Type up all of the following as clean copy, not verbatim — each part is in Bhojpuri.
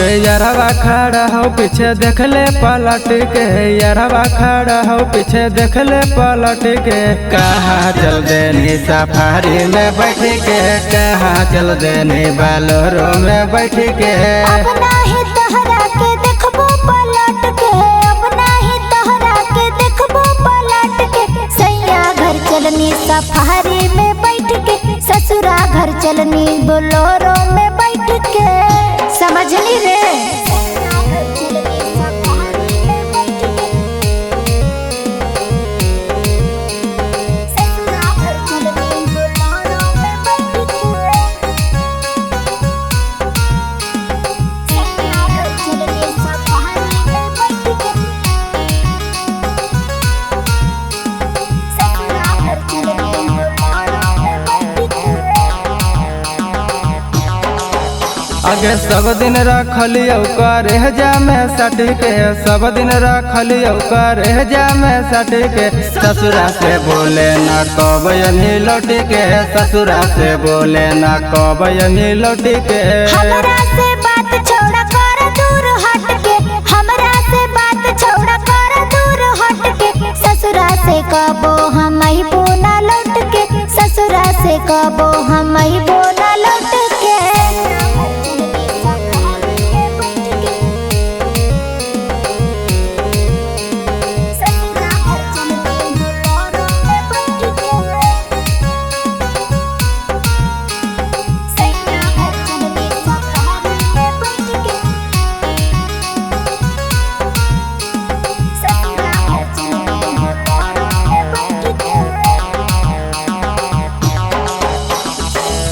के यारवा खड़ा हो पीछे देख ले पलट के, यारवा खड़ा हो पीछे देख ले पलट के। कहाँ चल देनी सफारी में बैठ के, कहाँ चल देनी बोलेरो में बैठ के। अपना ही तोहरा के देखबो पलट के, अपना ही तोहरा के देखबो पलट के। सैया घर चलनी सफारी में बैठ के, ससुरा घर चलनी बोलेरो में बैठ के। समझली रे। आगे सब दिन रखलियो करे जा में सट के, सब दिन रखलियो करे जा में सट के। ससुरा से बोले न कब यही लौट के, ससुरा से बोले न कब यही लौट के। हमरा से बात छोड़ा कर दूर हट के, हमरा से बात छोड़ा कर दूर हट के। ससुरा से कबो हम ही बोना लौट के, ससुरा से कबो हम ही बोना लौट के।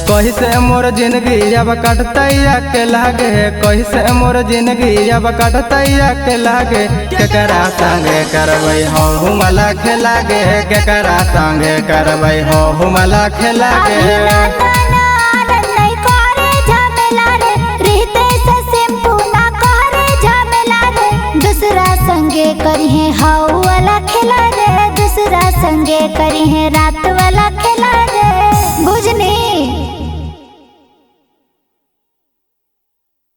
कहीं से मोर जिंदगी अब कटतैया के लागे, कहीं से मोर जिंदगी अब कटतैया के लागे। केकरा संगे करबै हो हुमला खेलागे, केकरा संगे करबै हो हुमला खेलागे। दूसरा संगे करी है हाउ वाला खेला रे, दूसरा संगे करी है रात वाला खेला।